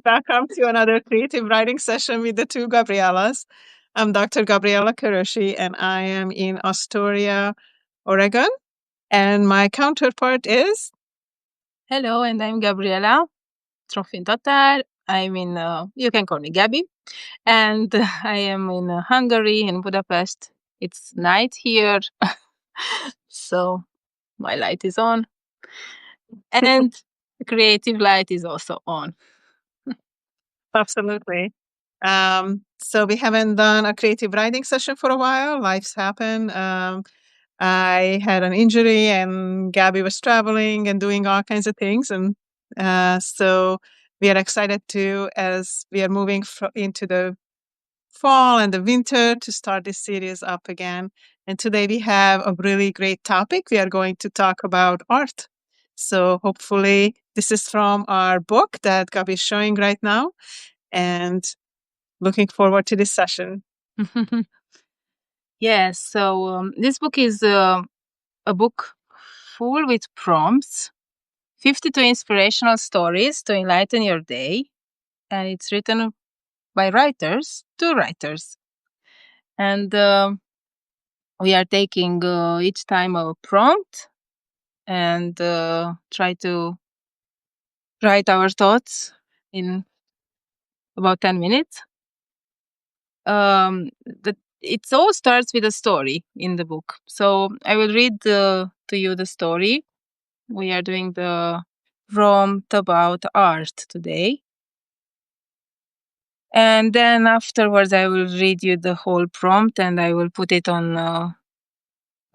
Welcome to another creative writing session with the two Gabrielas. I'm Dr. Gabriella Kőrösi, and I am in Astoria, Oregon. And my counterpart is Hello, and I'm Gabriela, Trofin Tatar. You can call me Gabby. And I am in Hungary, in Budapest. It's night here. So my light is on. And the creative light is also on. absolutely. So we haven't done a creative writing session for a while. Life's happened. I had an injury, and Gabby was traveling and doing all kinds of things, and so we are excited to, as we are moving into the fall and the winter, to start this series up again. And today we have a really great topic. We are going to talk about art. So hopefully this is from our book that Gabi is showing right now, and looking forward to this session. Yes, so this book is a book full with prompts, 52 inspirational stories to enlighten your day. And it's written by two writers. And we are taking each time a prompt and try to write our thoughts in about 10 minutes. It all starts with a story in the book. So I will read to you the story. We are doing the prompt about art today. And then afterwards, I will read you the whole prompt and I will put it on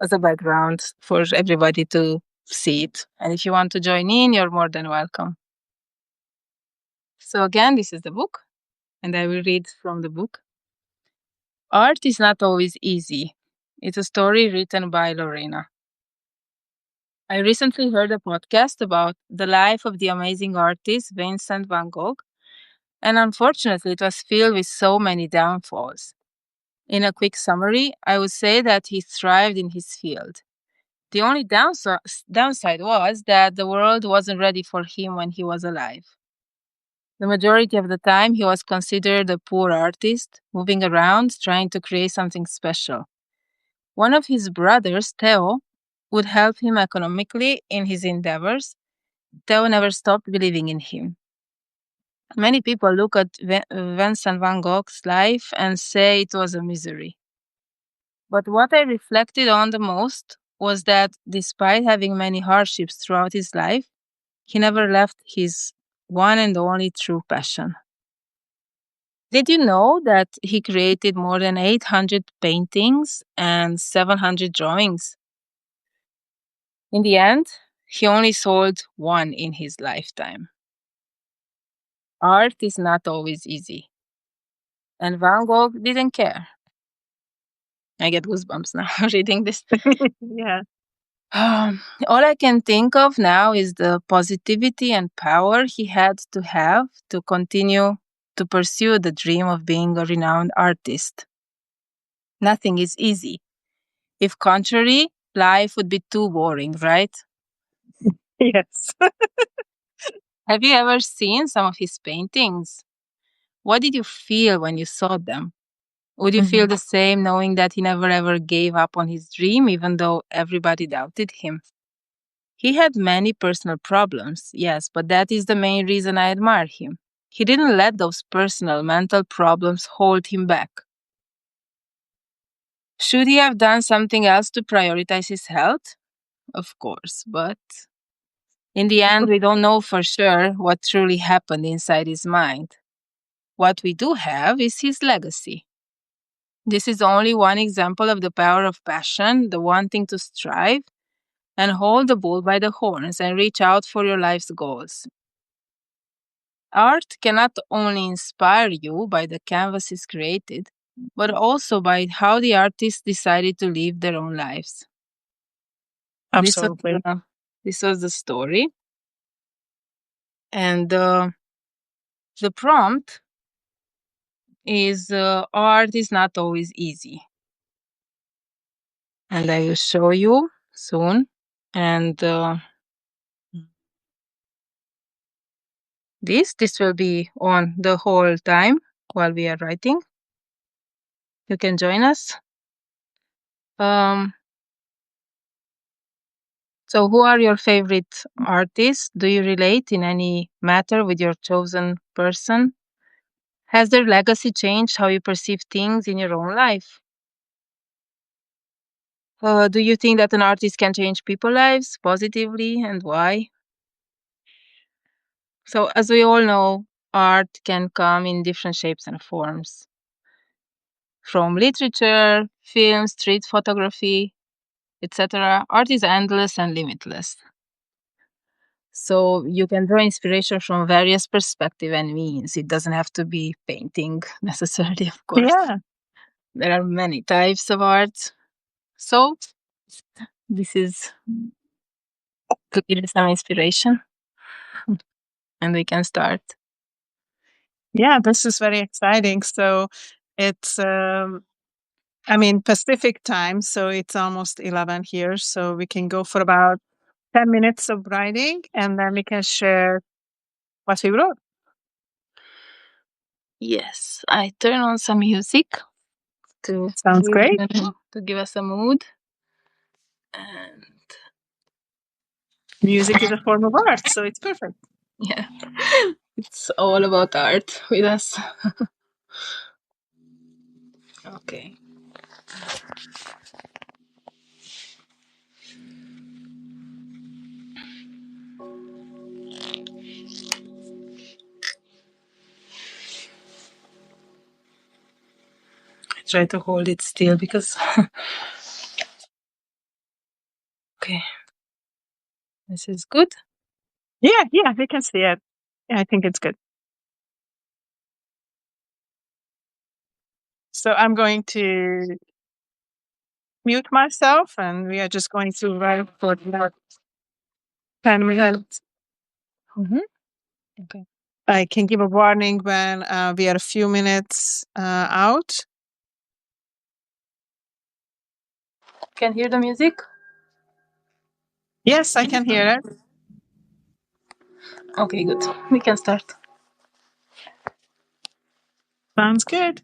as a background for everybody to see it. And if you want to join in, you're more than welcome. So again, this is the book, and I will read from the book. Art is not always easy. It's a story written by Lorena. I recently heard a podcast about the life of the amazing artist Vincent van Gogh, and unfortunately, it was filled with so many downfalls. In a quick summary, I would say that he thrived in his field. The only downside was that the world wasn't ready for him when he was alive. The majority of the time, he was considered a poor artist, moving around trying to create something special. One of his brothers, Theo, would help him economically in his endeavors. Theo never stopped believing in him. Many people look at Vincent van Gogh's life and say it was a misery. But what I reflected on the most was that despite having many hardships throughout his life, he never left his one and only true passion. Did you know that he created more than 800 paintings and 700 drawings? In the end, he only sold one in his lifetime. Art is not always easy. And Van Gogh didn't care. I get goosebumps now reading this. Yeah. All I can think of now is the positivity and power he had to have to continue to pursue the dream of being a renowned artist. Nothing is easy. If contrary, life would be too boring, right? Yes. Have you ever seen some of his paintings? What did you feel when you saw them? Would you feel the same knowing that he never ever gave up on his dream, even though everybody doubted him? He had many personal problems, yes, but that is the main reason I admire him. He didn't let those personal mental problems hold him back. Should he have done something else to prioritize his health? Of course, but in the end, we don't know for sure what truly happened inside his mind. What we do have is his legacy. This is only one example of the power of passion, the wanting to strive, and hold the bull by the horns and reach out for your life's goals. Art cannot only inspire you by the canvases created, but also by how the artists decided to live their own lives. Absolutely. This was the story. And the prompt is art is not always easy. And I will show you soon. And this. This will be on the whole time while we are writing. You can join us. So who are your favorite artists? Do you relate in any matter with your chosen person? Has their legacy changed how you perceive things in your own life? Do you think that an artist can change people's lives positively, and why? So, as we all know, art can come in different shapes and forms. From literature, film, street photography, etc. Art is endless and limitless. So you can draw inspiration from various perspectives and means. It doesn't have to be painting necessarily, of course. Yeah. There are many types of art. So this is to give you some inspiration, and we can start. Yeah, this is very exciting. So it's Pacific time, so it's almost 11 here. So we can go for about 10 minutes of writing, and then we can share what we wrote. Yes, I turn on some music to Sounds great. to give us a mood. And Music is a form of art, so it's perfect. yeah, it's all about art with us. Okay. I try to hold it still because. Okay. This is good. Yeah, we can see it. Yeah, I think it's good. So I'm going to mute myself, and we are just going to write for about 10 minutes. Okay. I can give a warning when we are a few minutes out. Can hear the music? Yes, I can hear it. Okay, good. We can start. Sounds good.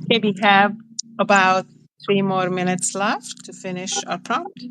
Okay, we have about 3 more minutes left to finish our prompt.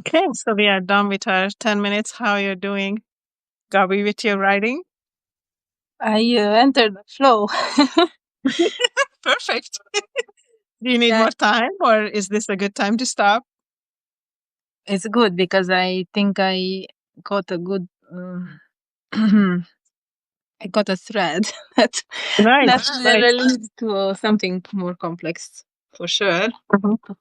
Okay, so we are done with our 10 minutes. How you're doing, Gabi, with your writing? I entered the flow. Perfect. Do you need Yeah, more time, or is this a good time to stop? it's good because I think I got a good. I got a thread that that Nice, nice. will lead to something more complex for sure. Mhm.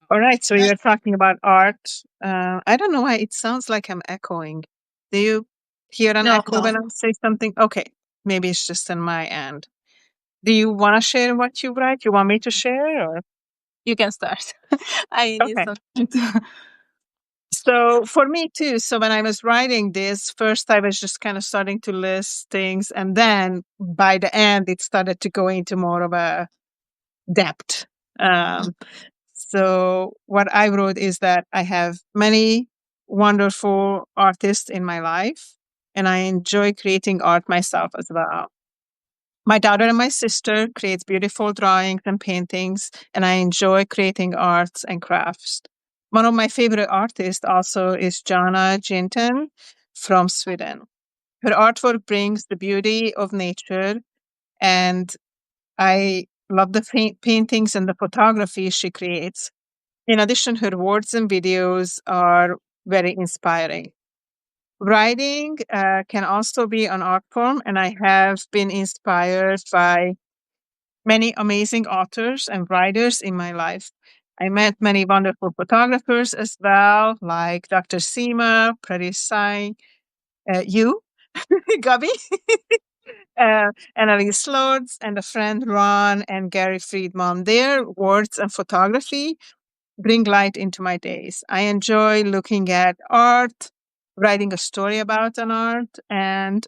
All right, so you're talking about art. I don't know why it sounds like I'm echoing. Do you hear an No, echo no, when I say something? Okay, maybe it's just on my end. Do you want to share what you write? You want me to share, or you can start. I need okay? something to. So for me too. So when I was writing this, first I was just kind of starting to list things, and then by the end, it started to go into more of a depth. Um, so what I wrote is that I have many wonderful artists in my life, and I enjoy creating art myself as well. My daughter and my sister creates beautiful drawings and paintings, and I enjoy creating arts and crafts. One of my favorite artists also is Jana Jinten from Sweden. Her artwork brings the beauty of nature, and I love the paintings and the photography she creates. In addition, her words and videos are very inspiring. Writing can also be an art form, and I have been inspired by many amazing authors and writers in my life. I met many wonderful photographers as well, like Dr. Seema, Pradesh Sai, you, Gabi, Annalise Lords, and a friend Ron and Gary Friedman. Their words and photography bring light into my days. I enjoy looking at art, writing a story about an art, and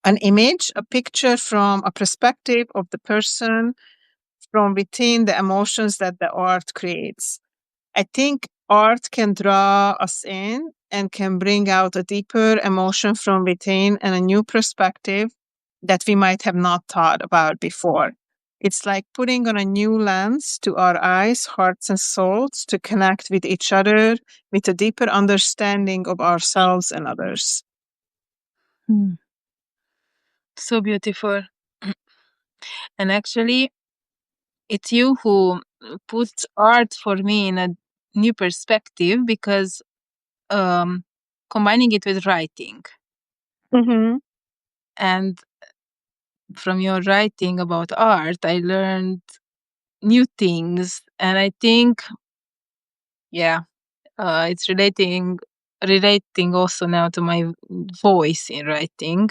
an image, a picture from a perspective of the person from within the emotions that the art creates. I think art can draw us in and can bring out a deeper emotion from within and a new perspective that we might have not thought about before. It's like putting on a new lens to our eyes, hearts, and souls to connect with each other with a deeper understanding of ourselves and others. Hmm, so beautiful. And actually, it's you who puts art for me in a new perspective because um, combining it with writing. Mm-hmm. And from your writing about art, I learned new things. And I think, yeah, it's relating also now to my voice in writing.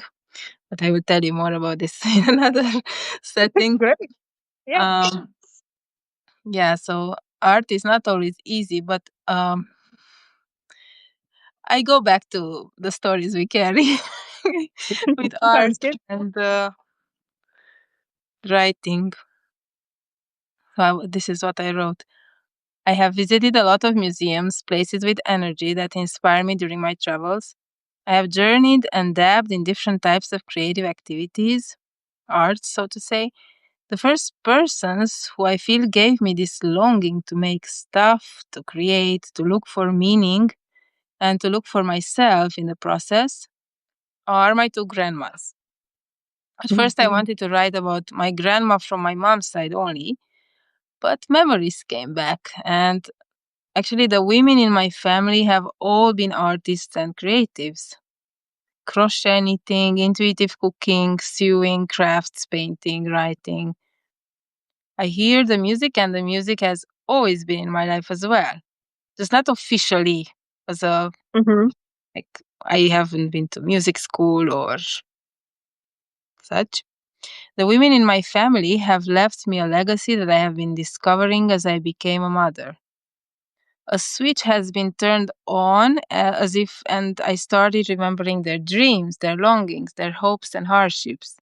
But I will tell you more about this in another setting. Great. Yeah. Um, yeah, so art is not always easy, but I go back to the stories we carry with art Sounds good. and writing. This is what I wrote. I have visited a lot of museums, places with energy that inspire me during my travels. I have journeyed and dabbed in different types of creative activities, arts, so to say. The first persons who I feel gave me this longing to make stuff, to create, to look for meaning, and to look for myself in the process are my two grandmas. At first, I Mhm. wanted to write about my grandma from my mom's side only, but memories came back. And actually, the women in my family have all been artists and creatives. Crochet, knitting, intuitive cooking, sewing, crafts, painting, writing. I hear the music, and the music has always been in my life as well. Just not officially as a, Mhm. like, I haven't been to music school or such. The women in my family have left me a legacy that I have been discovering as I became a mother. A switch has been turned on as if, and I started remembering their dreams, their longings, their hopes and hardships.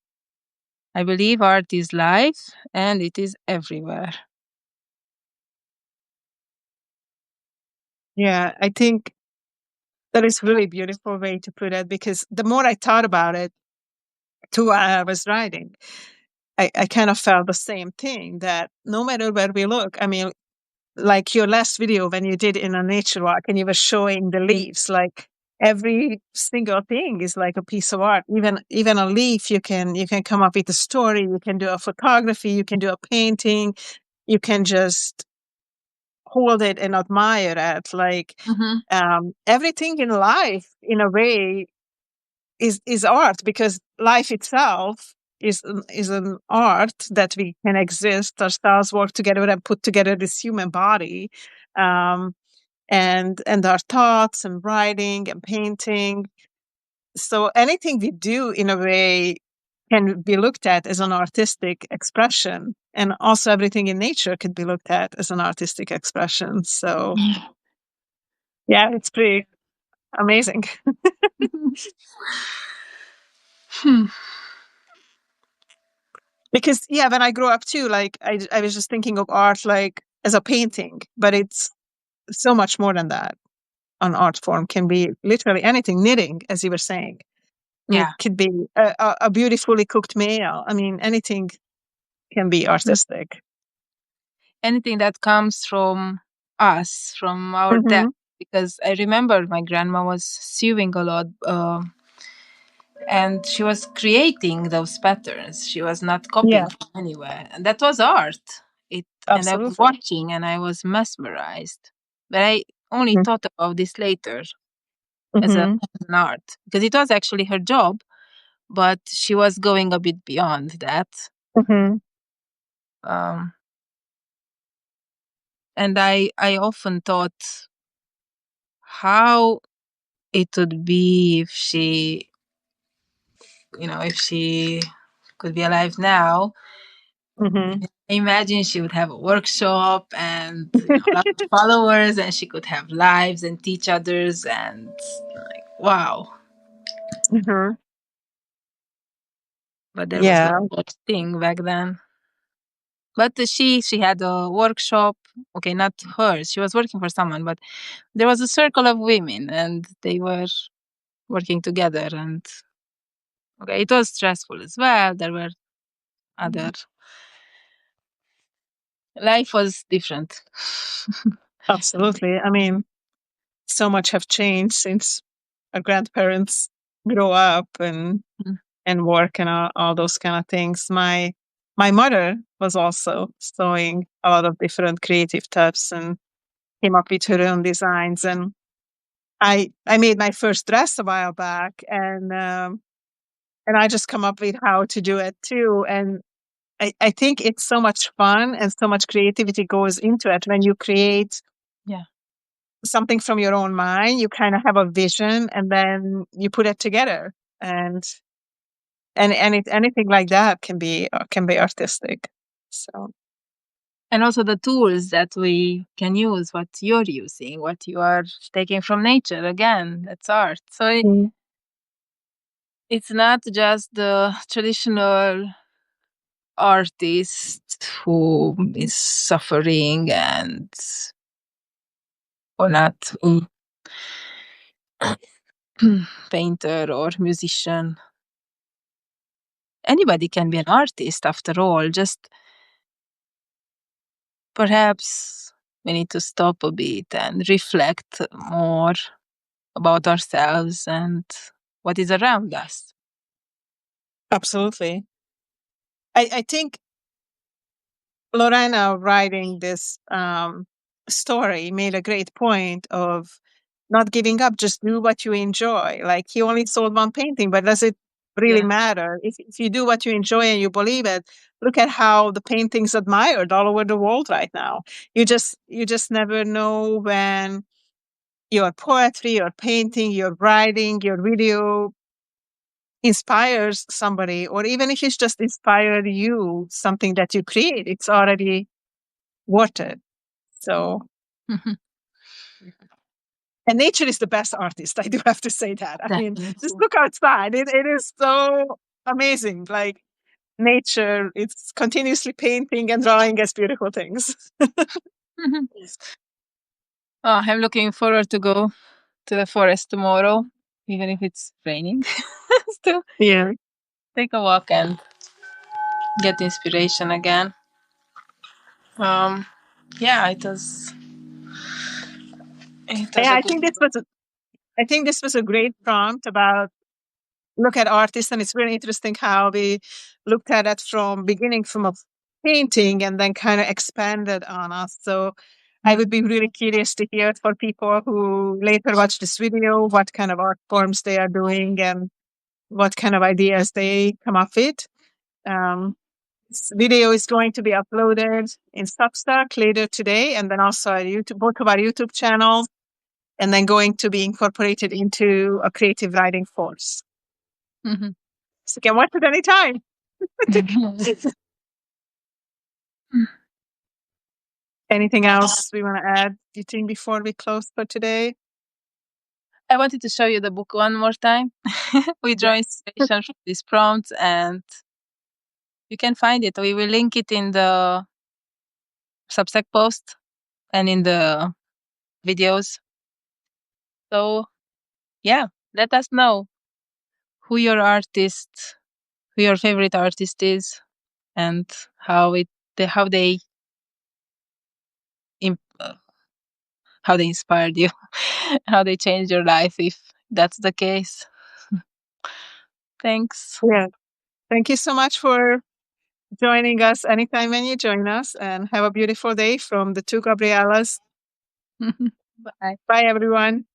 I believe art is life and it is everywhere. Yeah, I think that is really beautiful way to put it because the more I thought about it too while I was writing, I kind of felt the same thing, that no matter where we look, I mean, like your last video when you did in a nature walk and you were showing the leaves, like every single thing is like a piece of art. Even a leaf, you can come up with a story, you can do a photography, you can do a painting, you can just hold it and admire it. Like everything in life, in a way, is art, because life itself is an art that we can exist ourselves, work together, and put together this human body, um, and our thoughts and writing and painting. So anything we do, in a way, can be looked at as an artistic expression, and also everything in nature could be looked at as an artistic expression. So yeah, it's pretty amazing. Hmm. Because yeah, when I grew up too, like I was just thinking of art like as a painting, but it's so much more than that. An art form can be literally anything. Knitting, as you were saying, it Yeah. could be a beautifully cooked meal. I mean, anything can be artistic. Anything that comes from us, from our depth. Hmm. Because I remember my grandma was sewing a lot, and she was creating those patterns. She was not Yeah, copying from anywhere, and that was art. It And I was absolutely. watching, and I was mesmerized. But I only thought about this later as Mm-hmm. an art, because it was actually her job, but she was going a bit beyond that. Hmm. Um, and I often thought how it would be if she, if she could be alive now. Hmm. I imagine she would have a workshop and a lot of followers, and she could have lives and teach others, and like, wow. Hmm. But there was no Yeah. such thing back then. But she had a workshop. Okay, not hers. She was working for someone, but there was a circle of women, and they were working together. And okay, it was stressful as well. There were other. Life was different. Absolutely. I mean, so much have changed since our grandparents grow up and work and all those kind of things. My mother was also sewing a lot of different creative types and came up with her own designs. And I made my first dress a while back, and I just come up with how to do it too. And I think it's so much fun and so much creativity goes into it when you create Yeah. something from your own mind. You kind of have a vision and then you put it together, and anything like that can be artistic. So And also the tools that we can use, what you're using, what you are taking from nature. Again, that's art. So mm, it's not just the traditional artist who is suffering and or not painter or musician. Anybody can be an artist after all. Just perhaps we need to stop a bit and reflect more about ourselves and what is around us. absolutely, I think Lorena writing this story made a great point of not giving up. Just do what you enjoy. Like, he only sold one painting, but does it really Yeah. matter? If you do what you enjoy and you believe it, look at how the painting's admired all over the world right now. You just never know when your poetry, your painting, your writing, your video inspires somebody, or even if it's just inspired you, something that you create, it's already worth it. So, and nature is the best artist. I do have to say that. I mean, just Definitely. look outside. It is so amazing. Like, nature, it's continuously painting and drawing us beautiful things. Oh, I'm looking forward to go to the forest tomorrow, even if it's raining. Still Yeah. take a walk and get inspiration again. Yeah, it was. It was Yeah, a I good. think this was a great prompt about look at artists, and it's really interesting how we looked at it from beginning from a painting and then kind of expanded on us. So I would be really curious to hear for people who later watch this video what kind of art forms they are doing and what kind of ideas they come up with. Um, this video is going to be uploaded in Substack later today, and then also on YouTube, both of our YouTube channels, and then going to be incorporated into a creative writing course. Mhm. So you can watch it anytime. Anything else we want to add, you think, before we close for today? I wanted to show you the book one more time. We draw inspiration from these prompts, and you can find it. We will link it in the Substack post and in the videos. So yeah, let us know who your artist, who your favorite artist is, and how they im- uh, how they inspired you, how they changed your life if that's the case. Thanks. Yeah. Thank you so much for joining us anytime when you join us, and have a beautiful day from the two Gabrielas. Bye. Bye, everyone.